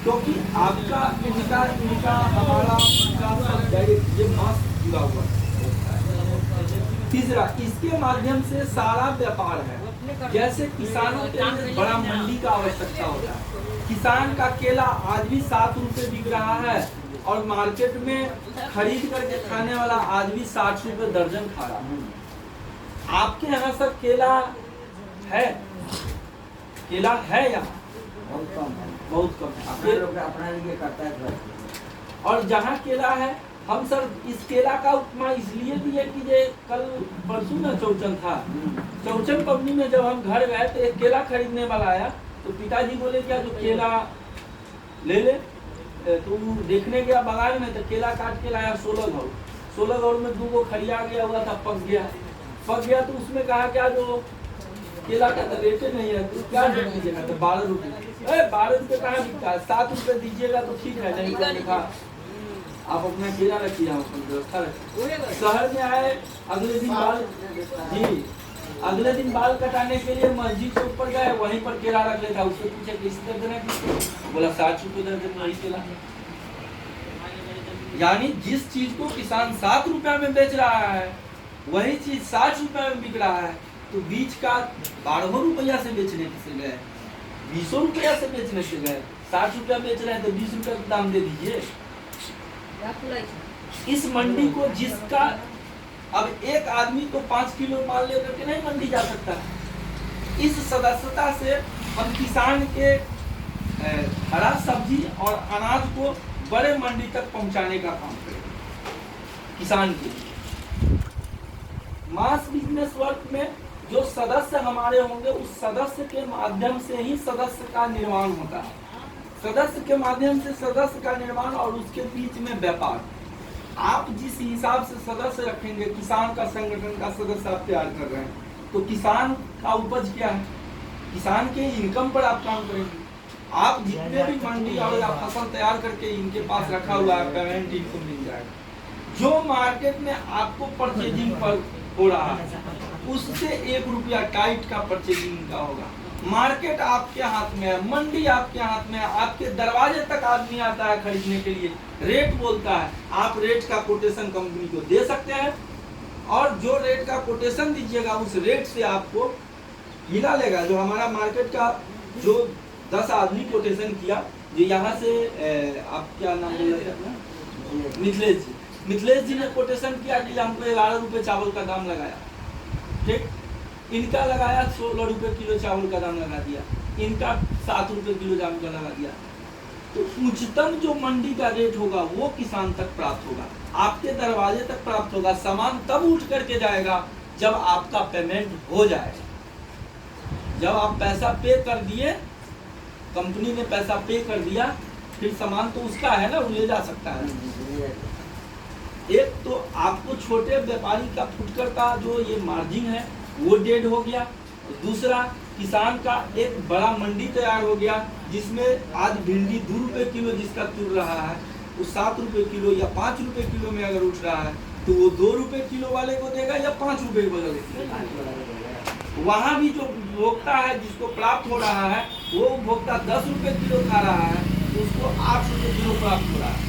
क्योंकि आपका इनका इनका हमारा इनका सब डायरेक्ट ये मास जुड़ा हुआ है। तीसरा, इसके माध्यम से सारा व्यापार है। जैसे किसानों के लिए बड़ा मंडी का आवश्यकता होता है। किसान का केला आज भी 7 रुपए बिक रहा है और मार्केट में खरीद करके खाने वाला आज भी 60 रुपए दर्जन खा रहा है। आपके यहाँ सर केला है? केला है यहाँ बहुत कम है, बहुत कम है। अपने लोग अपना लिए करता है घर। और जहाँ केला है, हम सर इस केला का उपमा इसलिए दिए कि ये कल परसों ना चौचन था, चौचन पवनी में जब हम घर गए तो एक केला खरीदने वाला आया, तो पिताजी बोले क्या जो केला ले ले। तो देखने गया बागान में, तो केला काट के लाया 16 घौर। 16 घौर में 2 खड़िया गया हुआ था, पक गया तो उसमें कहा क्या जो केला का तो रेट नहीं है, तो क्या रेट दीजिएगा? तो 12 रुपये। 12 रुपये कहाँ बिकता है? 7 रुपये दीजिएगा तो ठीक है, नहीं तो लिखा आप अपना केला रखिए, अपनी व्यवस्था रखिए। शहर में आए, अगले दिन बाल जी अगले दिन बाल कटाने के लिए मस्जिद के ऊपर गए, वहीं पर केला रख लेता। उससे पूछे किस दर्जन है? बोला 60 रुपये दर्जन वही केला। यानी जिस चीज को किसान 7 रुपया में बेच रहा है, वही चीज 60 रुपया में बिक रहा है। तो बीच का 12 रुपया से बेचने से गए, 20 रुपया से बेचने से गए, 60 रुपया बेच रहे हैं तो 20 रुपया का दाम दे दीजिए। इस मंडी को जिसका अब एक आदमी तो 5 किलो माल लेकर के नहीं मंडी जा सकता। इस सदस्यता से हम किसान के हरा सब्जी और अनाज को बड़े मंडी तक पहुंचाने का काम करेंगे। किसान के लिए मास बिजनेस वर्क में जो सदस्य हमारे होंगे, उस सदस्य के माध्यम से ही सदस्य का निर्माण होता है। सदस्य के माध्यम से सदस्य का निर्माण और उसके बीच में व्यापार। आप जिस हिसाब से सदस्य रखेंगे, किसान का संगठन का सदस्य आप तैयार कर रहे हैं, तो किसान का उपज क्या है? किसान के इनकम पर आप काम करेंगे। आप जितने भी मंडी और फसल तैयार करके इनके पास रखा हुआ है, पेमेंट इनको मिल जाएगा। जो मार्केट में आपको परचेजिंग पर हो रहा है, उससे 1 रुपया टाइट का परचेजिंग का होगा। मार्केट आपके हाथ में है, मंडी आपके हाथ में है, आपके दरवाजे तक आदमी आता है खरीदने के लिए, रेट बोलता है, आप रेट का कोटेशन कंपनी को दे सकते हैं और जो रेट का कोटेशन दीजिएगा उस रेट से आपको हिला लेगा। जो हमारा मार्केट का जो 10 आदमी कोटेशन किया, जो यहाँ से आप क्या नाम बोल रहे थे? मिथिलेश जी ने कोटेशन किया कि हमको 11 रुपये चावल का दाम लगाया, ठीक। इनका लगाया 16 रुपये किलो चावल का दाम लगा दिया, इनका 7 रुपये किलो दाम का लगा दिया। तो उच्चतम जो मंडी का रेट होगा वो किसान तक प्राप्त होगा, आपके दरवाजे तक प्राप्त होगा। सामान तब उठ करके जाएगा जब आपका पेमेंट हो जाएगा। जब आप पैसा पे कर दिए, कंपनी ने पैसा पे कर दिया, फिर सामान तो उसका है ना, वो ले जा सकता है। एक तो आपको छोटे व्यापारी का फुटकर का जो ये मार्जिन है वो डेड हो गया। दूसरा, किसान का एक बड़ा मंडी तैयार हो गया, जिसमें आज भिंडी 2 रुपये किलो जिसका तुर रहा है, वो 7 रुपये किलो या 5 रुपये किलो में अगर उठ रहा है, तो वो 2 रुपये किलो वाले को देगा या 5 रुपये वाले को देगा। वहाँ भी जो उपभोक्ता है जिसको प्राप्त हो रहा है, वो उपभोक्ता 10 रुपये किलो खा रहा है, तो उसको 8 रुपये किलो प्राप्त हो रहा है।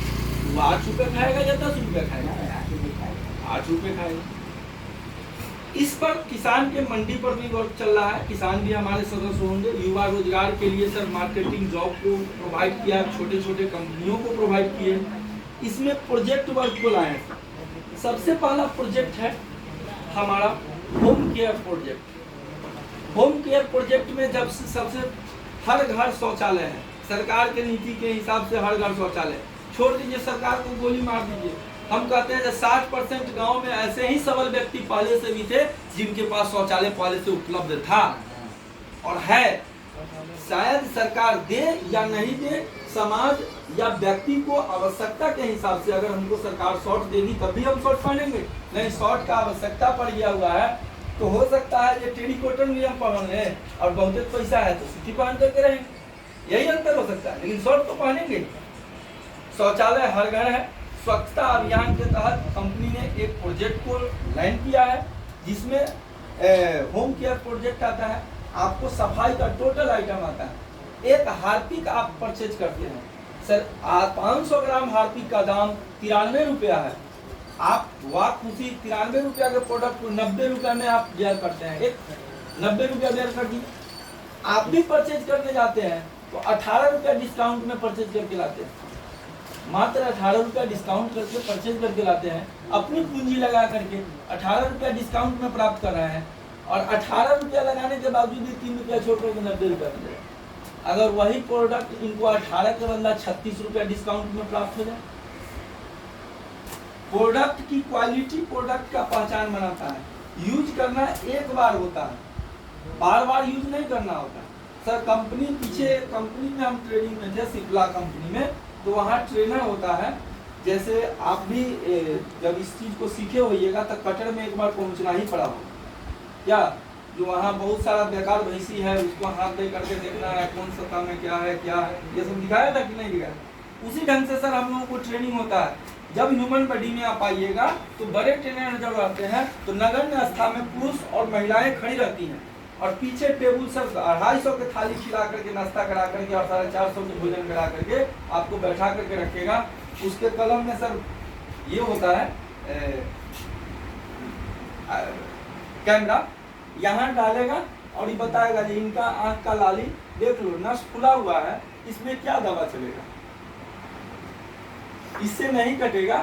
वो 8 रुपये खाएगा या 10 रुपये खाएगा? 8 रुपये खाएगा। इस पर किसान के मंडी पर भी वर्क चल रहा है। किसान भी हमारे सदस्य होंगे। युवा रोजगार के लिए सर मार्केटिंग जॉब को प्रोवाइड किया, छोटे छोटे कंपनियों को प्रोवाइड किए। इसमें प्रोजेक्ट वर्क को लाए। सबसे पहला प्रोजेक्ट है हमारा home care project. Home care project में जब से सबसे हर घर शौचालय है, सरकार के नीति के हिसाब से हर घर शौचालय। छोड़ दीजिए सरकार को गोली मार दीजिए, हम कहते हैं 60% गांव में ऐसे ही सबल व्यक्ति पहले से भी थे जिनके पास शौचालय पहले से उपलब्ध था और है। शायद सरकार दे या नहीं दे, समाज या व्यक्ति को आवश्यकता के हिसाब से अगर हमको सरकार शॉर्ट देगी तब भी हम शॉर्ट पहनेंगे। नहीं, शॉर्ट का आवश्यकता पड़ गया हुआ है तो हो सकता है ये टेरिकॉटन भी हम पहन लें और बहुत पैसा है तो सूती पहन करके रहेंगे, यही अंतर हो सकता है, लेकिन शॉर्ट तो पहनेंगे। शौचालय हर घर है। स्वच्छता अभियान के तहत कंपनी ने एक प्रोजेक्ट को लाइन किया है जिसमें होम केयर प्रोजेक्ट आता है। आपको सफाई का टोटल आइटम आता है। एक हार्पिक आप परचेज करते हैं, सर 500 ग्राम हार्पिक का दाम 93 रुपया है। आप वाक उसी 93 रुपया के प्रोडक्ट को 90 रुपया में आप बेयर करते हैं, एक 90 रुपया बेयर कर दिए। आप भी परचेज करने जाते हैं तो 18 रुपया डिस्काउंट में परचेज करके लाते हैं, मात्र 18 रुपया डिस्काउंट करके परचेज करके लाते हैं, अपनी पूंजी लगा करके 18 रुपया डिस्काउंट में प्राप्त कर रहे हैं, और 18 रुपया लगाने के बावजूद भी 3 रुपया छोड़ करके 90 रुपया मिल जाए। अगर वही प्रोडक्ट इनको 18 के बदला 36 रुपया डिस्काउंट में प्राप्त हो जाए। प्रोडक्ट की क्वालिटी प्रोडक्ट का पहचान बनाता है। यूज करना एक बार होता है, बार बार यूज नहीं करना होता। सर कंपनी पीछे कंपनी में हम ट्रेनिंग में थे, सिप्ला कंपनी में, तो वहाँ ट्रेनर होता है। जैसे आप भी जब इस चीज को सीखे होइएगा तो कटर में एक बार पहुँचना ही पड़ा होगा क्या, जो वहाँ बहुत सारा बेकार भैंसी है उसको हाथ दे करके देखना है कौन सत्ता में क्या है, ये सब दिखाया था कि नहीं दिखाया। उसी ढंग से सर हम लोगों को ट्रेनिंग होता है। जब ह्यूमन बॉडी में आप आइएगा तो बड़े ट्रेनर जब आते हैं तो नगण्य अवस्था में पुरुष और महिलाएं खड़ी रहती हैं, और पीछे टेबल सर 250 के थाली खिला करके नाश्ता करा करके और 450 के भोजन करा करके आपको बैठा करके रखेगा। उसके कलम में सर ये होता है कैमरा, यहाँ डालेगा और ये बताएगा जी इनका आंख का लाली देख लो, नस खुला हुआ है, इसमें क्या दवा चलेगा, इससे नहीं कटेगा,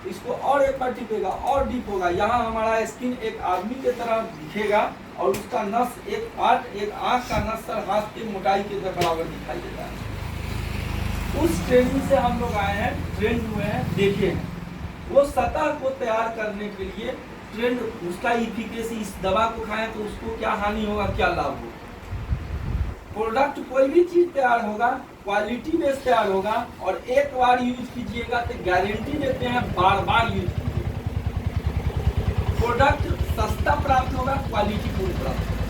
इसको और एक बार टिपेगा और डीप होगा। यहाँ हमारा स्किन एक आदमी के तरह दिखेगा और उसका नस एक पार्ट, एक आंख का नस सर हाथ की मोटाई के बराबर दिखाई देता है। उस ट्रेनिंग से हम लोग आए हैं, ट्रेंड हुए हैं, देखे हैं। वो सतह को तैयार करने के लिए ट्रेंड, उसका इफिकेसी, इस दवा को खाएं तो उसको क्या हानि होगा, क्या लाभ होगा। प्रोडक्ट कोई भी चीज तैयार होगा क्वालिटी बेस तैयार होगा, और एक बार यूज कीजिएगा तो गारंटी देते हैं बार बार यूज कीजिएगा। प्रोडक्ट सस्ता प्राप्त होगा, क्वालिटी पूरी प्राप्त होगा।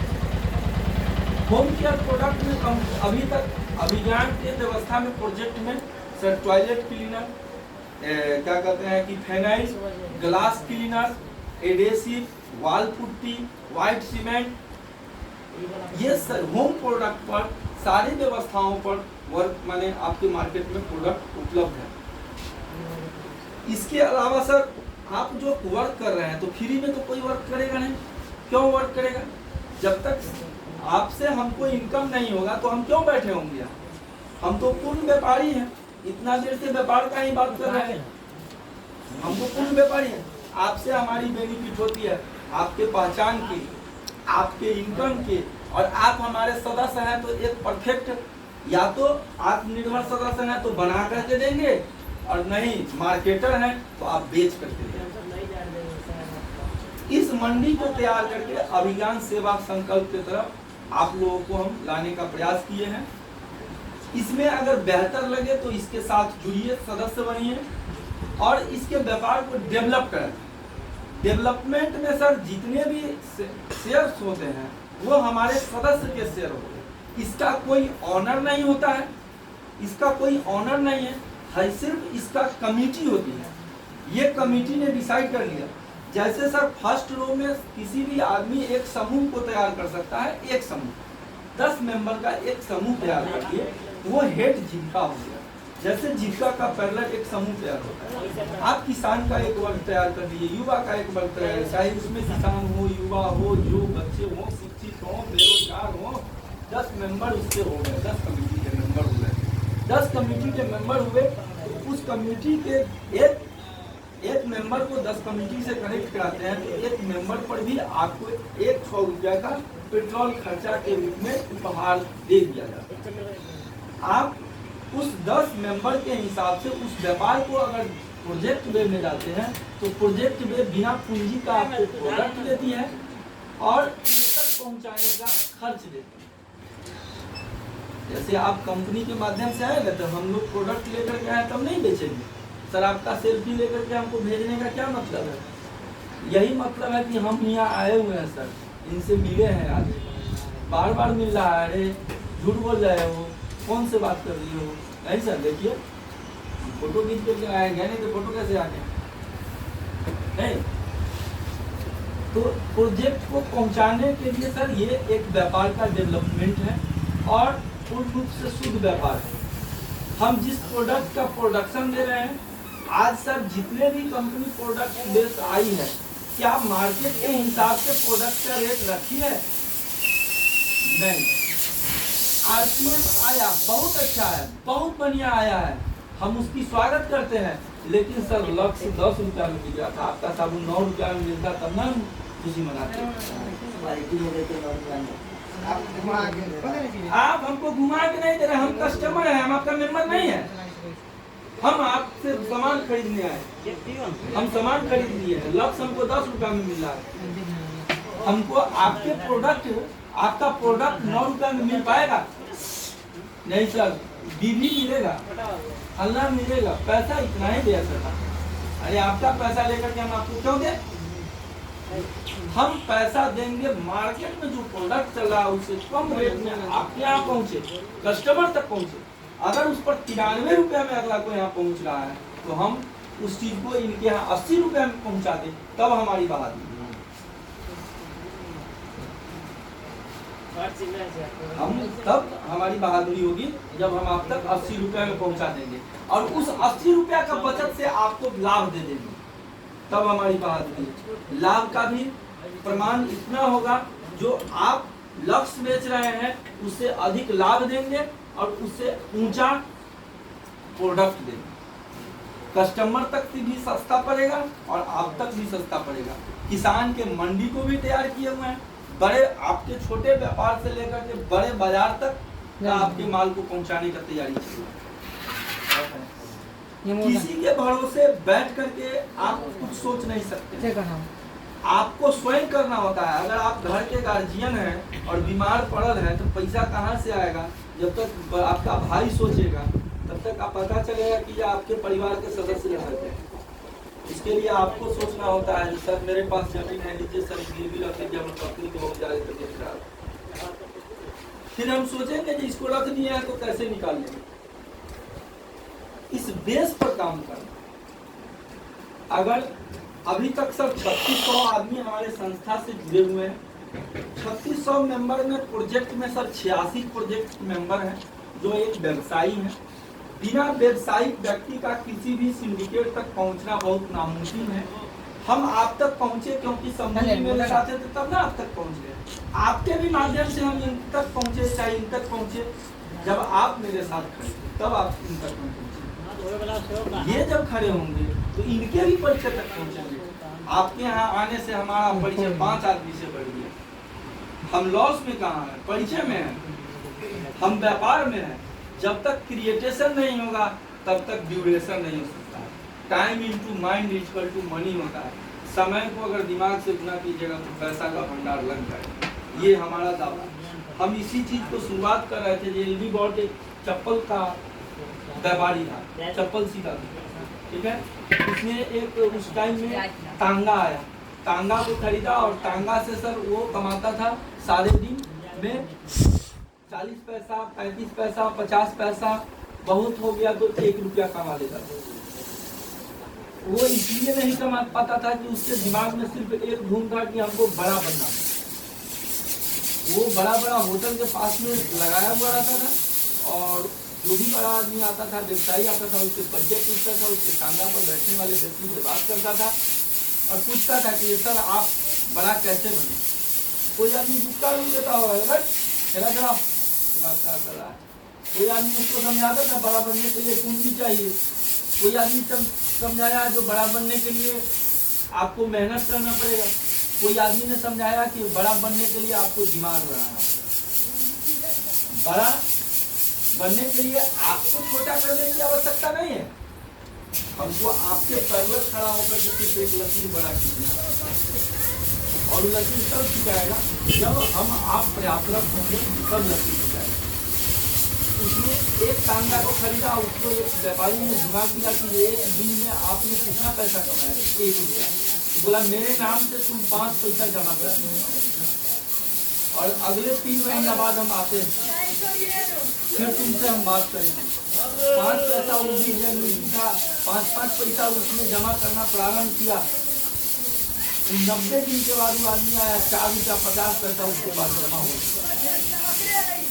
होम केयर प्रोडक्ट में अभी तक अभियान के व्यवस्था में प्रोजेक्ट में सर टॉयलेट क्लीनर, क्या कहते हैं कि phenyl, glass cleaner, adhesive, wall putty, white cement, ये सर होम प्रोडक्ट पर सारी व्यवस्थाओं पर वर्क माने आपके मार्केट में प्रोडक्ट उपलब्ध है। इसके अलावा सर आप जो वर्क कर रहे हैं तो फ्री में तो कोई वर्क करेगा नहीं। क्यों वर्क करेगा? जब तक आपसे हमको इनकम नहीं होगा तो हम क्यों बैठे होंगे यहाँ? हम तो पूर्ण व्यापारी हैं, इतना देर से व्यापार का ही बात कर रहे हैं। हम तो पूर्ण व्यापारी हैं, आपसे हमारी बेनिफिट होती है आपके पहचान की, आपके इनकम के, और आप हमारे सदस्य हैं तो एक परफेक्ट, या तो आत्मनिर्भर सदस्य हैं तो बना करके देंगे, और नहीं मार्केटर हैं तो आप बेच करके देंगे। इस मंडी को तैयार करके अभियान सेवा संकल्प की तरफ आप लोगों को हम लाने का प्रयास किए हैं। इसमें अगर बेहतर लगे तो इसके साथ जुड़िए, सदस्य बनिए और इसके व्यापार को डेवलप करें। डेवलपमेंट में सर जितने भी शेयर्स होते हैं वो हमारे सदस्य के शेयर होते हैं। इसका कोई ऑनर नहीं होता है, इसका कोई ऑनर नहीं है, सिर्फ इसका कमेटी होती है। ये कमेटी ने डिसाइड कर लिया। जैसे सर फर्स्ट रो में किसी भी आदमी एक समूह को तैयार कर सकता है, एक समूह 10 मेंबर का एक समूह तैयार कर दिए, वो हेड जीविका हो गया। जैसे जीविका का पैरेलल एक समूह तैयार होता है, आप किसान का एक वर्ग तैयार कर दीजिए, युवा का एक वर्ग तैयार, चाहे उसमें किसान हो, युवा हो, जो बच्चे हो, शिक्षित हो, बेरोजगार हो, 10 मेंबर उससे हो गए, 10 कमेटी के मेंबर हो गए। 10 कमेटी के मेंबर हुए तो उस कमेटी के एक मेंबर को 10 कमेटी से कनेक्ट कराते हैं तो एक मेंबर पर भी आपको 100 रुपया का पेट्रोल खर्चा के रूप में उपहार दे दिया जाता है। आप उस 10 मेंबर के हिसाब से उस व्यापार को अगर प्रोजेक्ट वे में जाते हैं तो प्रोजेक्ट वे बिना पूंजी का आपको प्रोडक्ट देती है और तक पहुंचाने का खर्च देती है। जैसे आप कंपनी के माध्यम से आए ना तो हम लोग प्रोडक्ट लेकर के आए तब नहीं बेचेंगे। सर आपका सेल्फी लेकर के हमको भेजने का क्या मतलब है? यही मतलब है कि हम यहाँ आए हुए हैं सर, इनसे मिले हैं, आज बार बार मिल रहा है, अरे झूठ बोल रहे हो, कौन से बात कर रही हो? नहीं सर देखिए फोटो खींच करके आएंगे, नहीं तो फोटो कैसे आने नहीं। तो प्रोजेक्ट को पहुंचाने के लिए सर ये एक व्यापार का डेवलपमेंट है और पूर्ण रूप से शुद्ध व्यापार है। हम जिस प्रोडक्ट का प्रोडक्शन दे रहे हैं, आज सर जितने भी कंपनी प्रोडक्ट बेस आई है, क्या मार्केट के हिसाब से प्रोडक्ट का रेट रखी है? नहीं। आरसीएम आया, बहुत अच्छा है, बहुत बढ़िया आया है, हम उसकी स्वागत करते हैं। लेकिन सर लक्ष्य 10 रुपया में मिल गया था, आपका साबुन 9 रुपया में मिलता, तब ना खुशी मनाते। क्वालिटी में देते हैं और आप हमको घुमा के नहीं दे रहे, हम कस्टमर हैं, हम आपका मेंबर नहीं है। हम आपसे सामान खरीदने आए, हम सामान खरीद लिए हैं, लक्ष्य हमको 10 रुपया में मिल रहा है। हमको आपके प्रोडक्ट, आपका प्रोडक्ट 9 रुपया में मिल पाएगा? नहीं सर, बीबी मिलेगा, हल्ला मिलेगा, पैसा इतना ही दिया सर। अरे आपका पैसा लेकर के हम आपको क्यों दें? हम पैसा देंगे मार्केट में जो प्रोडक्ट चल रहा है उससे कम रेट में आपके यहाँ पहुँचे, कस्टमर तक पहुँचे। अगर उस पर 93 रुपया में अगला कोई यहाँ पहुँच रहा है तो हम उस चीज को इनके यहाँ 80 रुपया में पहुँचा दें, तब हमारी बहादुरी। हम तब हमारी बहादुरी होगी जब हम आप तक 80 रुपया में पहुँचा देंगे और उस 80 रुपया का बचत से आपको लाभ दे देंगे, तब हमारी बहादुरी। लाभ का भी प्रमाण इतना होगा, जो आप लक्ष्य बेच रहे हैं उससे अधिक लाभ देंगे और उससे ऊंचा प्रोडक्ट देंगे। कस्टमर तक भी सस्ता पड़ेगा और आप तक भी सस्ता पड़ेगा। किसान के मंडी को भी तैयार किए हुए हैं, बड़े आपके छोटे व्यापार से लेकर के बड़े बाजार तक आपके माल को पहुंचाने का तैयारी चल रहा है। किसी के भरोसे बैठ करके आप कुछ सोच नहीं सकते, आपको स्वयं करना होता है। अगर आप घर के गार्जियन हैं और बीमार पड़ल है तो पैसा कहाँ से आएगा? जब तक आपका भाई सोचेगा तब तक आप पता चलेगा कि आपके परिवार के सदस्य रहते हैं। इसके लिए आपको सोचना होता है, सर मेरे पास जमीन है, लीजिए सर गिरवी रख दीजिए, हम कंपनी को जाए। फिर हम सोचेंगे कि इसको रख दिया है तो कैसे निकाल लेंगे। इस बेस पर काम करना। अगर अभी तक सर 3600 आदमी हमारे संस्था से जुड़े हुए हैं। 3600 मेंबर में प्रोजेक्ट में सर 86 प्रोजेक्ट मेंबर हैं जो एक व्यवसायी हैं। बिना व्यवसायिक व्यक्ति का किसी भी सिंडिकेट तक पहुंचना बहुत नामुमकिन है। हम आप तक पहुंचे क्योंकि समूह मेरे साथ थे तब ना आप तक पहुंच गए। आपके भी माध्यम से हम इन तक पहुंचे, चाहे इन तक पहुंचे। जब आप मेरे साथ खड़े तब आप इन तक पहुंचे। ये जब खड़े होंगे तो इनके भी परिचय तक पहुंचेंगे। आपके यहाँ आने से हमारा परिचय 5 आदमी से बढ़ गया। हम लॉस में कहाँ हैं? परिचय में हैं, हम व्यापार में हैं। जब तक क्रिएटेशन नहीं होगा तब तक ड्यूरेशन नहीं हो सकता। Time into mind equal to money होता है। समय को अगर दिमाग से गुना कीजिएगा तो पैसा का भंडार लग जाएगा। ये हमारा दावा। हम इसी चीज को शुरुआत कर रहे थे। एलबी बॉट एक चप्पल का व्यापारी था, चप्पल सीता था, ठीक है। उसने एक उस टाइम में टांगा आया, टांगा को खरीदा और टांगा से सर वो कमाता था सारे दिन में 40 पैसा, 35 पैसा, 50 पैसा, बहुत हो गया तो 1 रुपया कमा लेता था। वो इसलिए नहीं कमा पाता था कि उसके दिमाग में सिर्फ एक धुन था कि हमको बड़ा बनना था। वो बड़ा बड़ा होटल के पास में लगाया हुआ रहता था और जो भी बड़ा आदमी आता था, व्यवसायी आता था, उससे परिचय पूछता था, उसके टांगा पर बैठने वाले व्यक्ति से बात करता था और पूछता था कि सर आप बड़ा कैसे बने। कोई आदमी गुस्सा नहीं देता होगा, चला चला बात कर रहा है। कोई आदमी उसको समझाता था बड़ा बनने के लिए पूंजी चाहिए। कोई आदमी समझाया जो बड़ा बनने के लिए आपको मेहनत करना पड़ेगा। कोई आदमी ने समझाया कि बड़ा बनने के लिए आपको दिमाग लगाना पड़ेगा। बड़ा बनने के लिए आपको छोटा करने की आवश्यकता नहीं है। हमको आपके पैर पर खड़ा होकर के सिर्फ एक लकीर बड़ा खींचना और लकीर तब खिंचाएगा जब हम आप प्रयासरत होंगे, तब लकीर खिंचाएगा। उसने एक टांगा को खरीदा, उसको एक व्यापारी ने दिमाग दिया कि एक दिन में आपने कितना पैसा कमाया? 1 रुपया। तो बोला मेरे नाम से तुम 5 पैसा जमा कर और अगले 3 महीना बाद हम आते हैं, फिर तुमसे हम बात करेंगे। 5 पैसा वो भी था, 5-5 पैसा उसने जमा करना प्रारंभ किया। 90 दिन के बाद वो आदमी आया, 4 रुपया 50 पैसा उसके पास जमा हो चुका।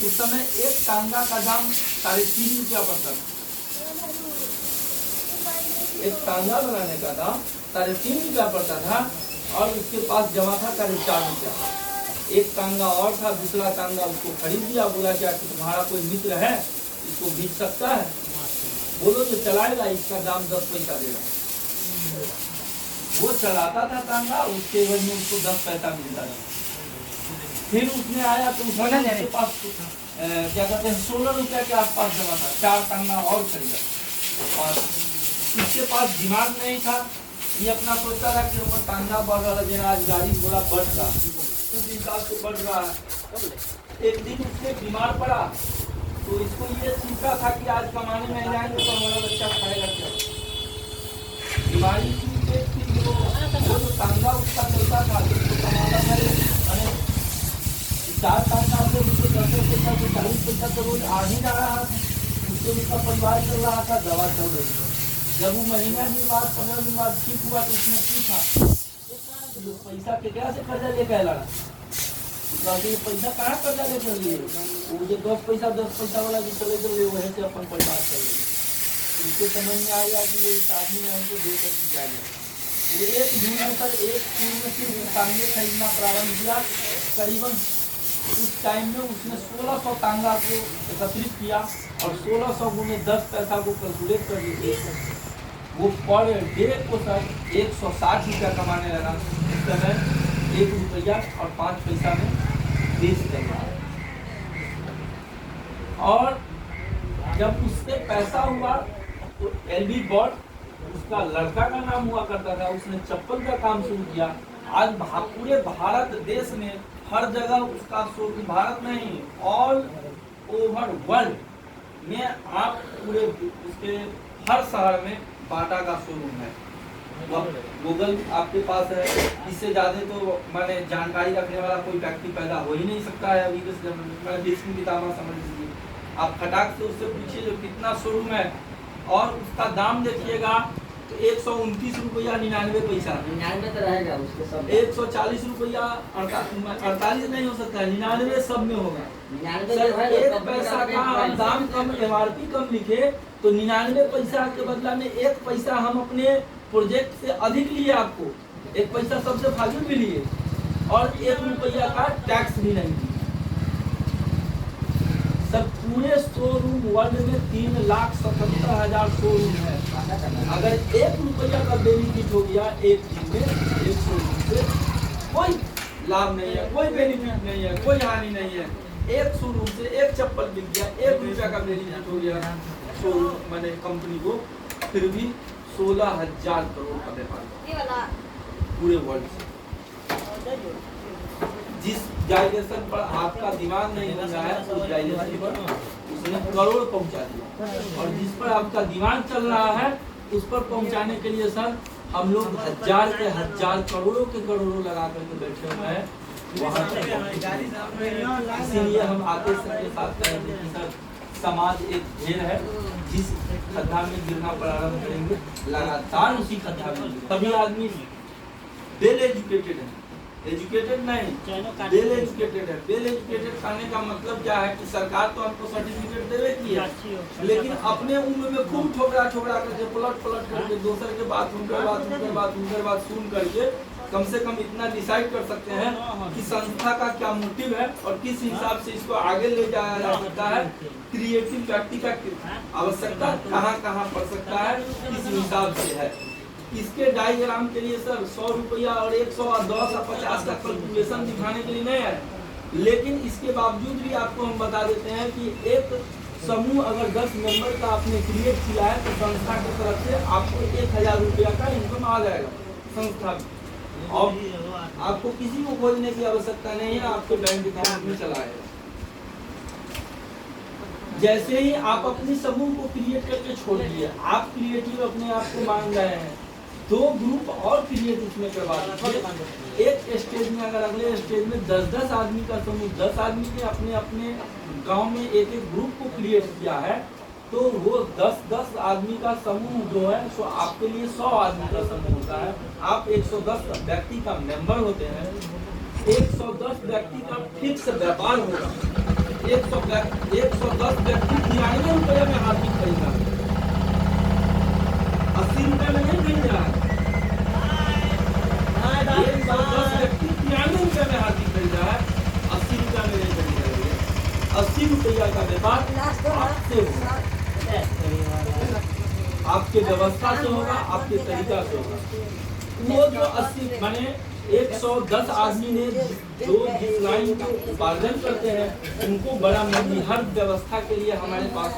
उस समय एक टांगा का दाम 3.5 रुपया पड़ता था। एक टांगा बनाने का दाम 3.5 रुपया पड़ता था और उसके पास जमा था 4.5 रुपया। एक टांगा और था, दूसरा टांगा उसको खरीद लिया, बोला क्या कि तुम्हारा कोई मित्र है इसको बेच सकता है, बोलो तो चलाएगा, इसका दाम 10 पैसा देगा। वो चलाता था टांगा, उसके एवज में उसको 10 पैसा मिलता था। फिर उसने आया तो उसके पास क्या कहते हैं 16 रुपया के आसपास जमा था, 4 टांगा और खरीदा। और इसके पास दिमाग नहीं था, ये अपना सोचता था कि ऊपर टांगा बढ़ रहा है, आज गाड़ी घोड़ा बढ़ रहा, उस हिसाब से बढ़ रहा है। एक दिन उसने बीमार पड़ा तो इसको ये सीखा था कि आज कमाने नहीं जाएंगे तो हमारा बच्चा खाएगा क्या। बीमारी की पेट थी, वो जो टांगा उसका चलता था, जिसको कमाता था, मैंने 4 टांगा से उसको 10 पैसा से 40 पैसा तो रोज आ ही जा रहा था, उससे उसका परिवार चल रहा था, दवा चल रही थी। जब वो महीना दिन बाद 15 दिन बाद ठीक हुआ तो उसने पूछा पैसा केकरा से कर्जा लेके आया, पैसा कहाँ कर्जा लेकर लिए, वो जो 10 पैसा वाला जो चले गए वही से अपन परिवार चल रहे। उसको समझ में आएगा कि ये इस आदमी ने हमको दे करके क्या गया। एक दिन में सर एक दिन में सिर्फ टांगे खरीदना प्रारंभ किया, करीबन उस टाइम में उसने 1600 टांगा को एकत्रित किया और 1600 गुने 10 पैसा को कैलकुलेट कर लीजिए, वो पर डे को सर 160 रुपया कमाने लगा। इस समय 1 रुपया और 5 पैसा में बेच देगा। और जब उससे पैसा हुआ तो एलबी बॉट उसका लड़का का नाम हुआ करता था, उसने चप्पल का काम शुरू किया। आज पूरे भारत देश में हर जगह उसका शोरूम, भारत नहीं ऑल ओवर वर्ल्ड में आप पूरे उसके हर शहर में बाटा का शोरूम है। गूगल आपके पास है, इससे ज्यादा तो मैंने जानकारी रखने वाला कोई व्यक्ति पैदा हो ही नहीं सकता है अभी के समय में। मैं भीष्म पितामह समझ लीजिए, आप खटाक से उससे पूछिए जो कितना शोरूम है और उसका दाम देखिएगा तो 129 रुपया 99 पैसा, 99 तो रहेगा उसके सब, 140 रुपया 48 नहीं हो सकता है, 99 सब में होगा। 99 एक पैसा का दाम कम, MRP कम लिखे तो 99 पैसा के बदला में 1 पैसा हम अपने प्रोजेक्ट से अधिक लिए, आपको 1 पैसा सबसे फाजिल भी लिए और 1 रुपया का टैक्स भी नहीं दिए। सब पूरे शोरूम वर्ल्ड में 3,77,000 शोरूम है। अगर 1 रुपया का बेनिफिट हो गया एक दिन में, एक शोरूम से कोई लाभ नहीं है, कोई बेनिफिट नहीं है, कोई हानि नहीं है। एक शोरूम से एक चप्पल बिक गया, 1 रुपया का बेनिफिट हो गया शोरूम मैंने कंपनी को, फिर भी 16,000 करोड़ का व्यापार पूरे वर्ल्ड से। जिस डायरेक्शन पर आपका दिमाग नहीं लगा है उस डायरेक्शन पर उसने करोड़ पहुंचा दिया, और जिस पर आपका दिमाग चल रहा है उस पर पहुंचाने के लिए सर हम लोग 1000 के 1000 करोड़ों के करोड़ों लगा करके बैठे हुए हैं वहाँ। इसीलिए हम आते सबके साथ कह रहे हैं कि सर समाज एक ढेर है, जिस खड्डा में गिरना प्रारंभ करेंगे लगातार उसी खड्डा में तभी आदमी वेल एजुकेटेड है, एजुकेटेड नहीं वेल एजुकेटेड है। वेल एजुकेटेड करने का मतलब क्या है कि सरकार तो हमको सर्टिफिकेट देवे की है, लेकिन अपने उम्र में खूब ठोकरा ठोकरा करके पलट करके दूसरे के बात सुन करके कम से कम इतना डिसाइड कर सकते हैं कि संस्था का क्या मोटिव है और किस हिसाब से इसको आगे ले जाया जा सकता है। क्रिएटिव व्यक्ति का आवश्यकता कहाँ पड़ सकता है, किस हिसाब से है। इसके डायग्राम के लिए सर 100 रुपया और 100 और 10 और 50 का कैलकुलेशन दिखाने के लिए नहीं है, लेकिन इसके बावजूद भी आपको हम बता देते हैं कि एक समूह अगर 10 मेंबर का आपने क्रिएट किया है तो संस्था की तरफ से आपको 1000 रुपया का इनकम आ जाएगा संस्था में, और आपको किसी को खोजने की आवश्यकता नहीं है, आपके बैंक अकाउंट में चला आएगा। जैसे ही आप अपनी समूह को क्रिएट करके छोड़ दिए, आप क्रिएटिव अपने आप को मान रहे हैं, 2 ग्रुप और क्रिएट इसमें करवा दीजिए। एक स्टेज में अगर अगले स्टेज में 10-10 आदमी का समूह, 10 आदमी के अपने अपने गांव में एक ग्रुप को क्रिएट किया है, तो वो 10-10 आदमी का समूह जो है सो आपके लिए 100 आदमी का समूह होता है। आप 110 व्यक्ति का मेंबर होते हैं, 110 व्यक्ति का फिक्स व्यापार होगा। 110 व्यक्ति 93 रुपये में हार्दिक खरीदा, 80 रुपए में नहीं खरीद रहा है। 110 व्यक्ति 93 रुपए में हाथी खरीद रहा है, 80 रुपए में नहीं खरीद रहा है। 80 रुपया का व्यापार आपसे होगा, आपके व्यवस्था से होगा, आपके तरीका से होगा। वो जो 80 माने 110 आदमी ने जो जिस लाइन का उपार्जन करते हैं उनको बड़ा मंदी हर व्यवस्था के लिए हमारे पास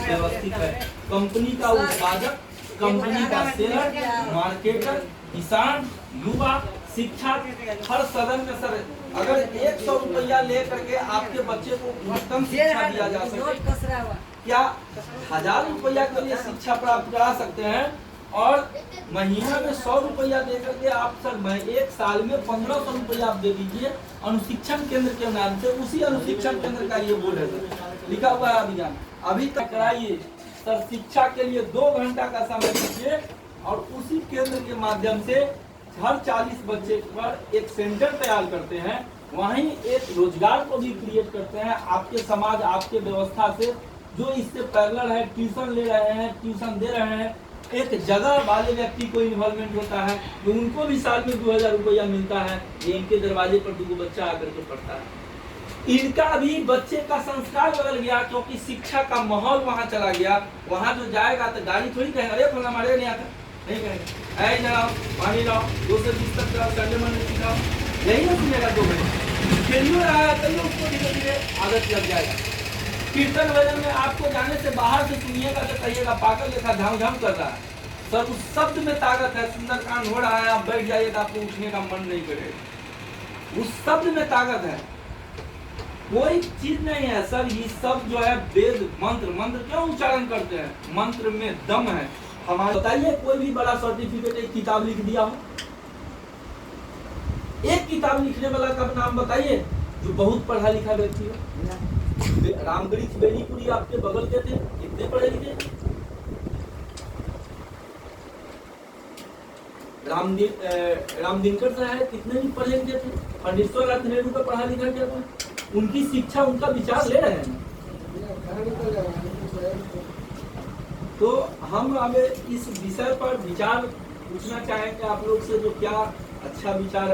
व्यवस्थित है। कंपनी का उत्पादक, कंपनी का सेलर, मार्केटर, किसान, युवा, शिक्षक, हर सदन में सर अगर 100 रुपया ले करके आपके बच्चे को उत्तम शिक्षा दिया जा सके, क्या 1000 रुपया के लिए शिक्षा प्राप्त करा सकते हैं और महीना में 100 रुपया दे करके आप सर एक साल में 1500 रुपया आप दे दीजिए अनुशिक्षण केंद्र के नाम से। उसी अनुशिक्षण केंद्र का ये बोर्ड है सर, लिखा हुआ है अभियान, अभी तक कराइए सर। शिक्षा के लिए 2 घंटा का समय दीजिए और उसी केंद्र के माध्यम से हर 40 बच्चे पर एक सेंटर तैयार करते हैं, वहीं एक रोजगार को भी क्रिएट करते हैं। आपके समाज, आपके व्यवस्था से जो इससे पैरेलल है, ट्यूशन ले रहे हैं, ट्यूशन दे रहे हैं, एक जगह वाले व्यक्ति को इन्वॉल्वमेंट होता है तो उनको भी साल में 2000 रुपया मिलता है। ये इनके दरवाजे पर 2 बच्चा आकर के पढ़ता है। इनका भी बच्चे का संस्कार बदल गया क्योंकि शिक्षा का माहौल वहाँ चला गया। वहाँ जो जाएगा तो गाड़ी थोड़ी कहेगा अरे फला हमारे नहीं आता, नहीं कहेगा ऐ जाओ पानी लाओ 220 तक जाओ संडे मंडे सिखाओ, यही ना सुनेगा 2 घंटे खेलियो रहा है तो उसको धीरे धीरे आदत लग जाएगा। कीर्तन भजन में आपको जाने से बाहर से सुनिएगा तो कहिएगा पागल लेखा झाम झाम कर रहा है सर। उस शब्द में ताकत है, सुंदरकांड हो रहा है आप बैठ जाइए तो आपको उठने का मन नहीं करेगा। उस शब्द में ताकत है, कोई चीज नहीं है सर। ये सब जो है वेद मंत्र, मंत्र क्यों उच्चारण करते हैं? मंत्र में दम है। हमारे बताइए कोई भी बड़ा सर्टिफिकेट एक किताब लिख दिया हो, एक किताब लिखने वाला का नाम बताइए जो बहुत पढ़ा लिखा व्यक्ति हो। रामवृक्ष बेनीपुरी आपके बगल के थे, कितने पढ़े लिखे? रामदिनकर साहब कितने भी पढ़े लिखे थे? पंडित नेहरू का पढ़ा लिखा क्या था? उनकी शिक्षा, उनका विचार ले रहे हैं। तो हम अब इस विषय पर विचार पूछना चाहेंगे आप लोग से, जो क्या अच्छा विचार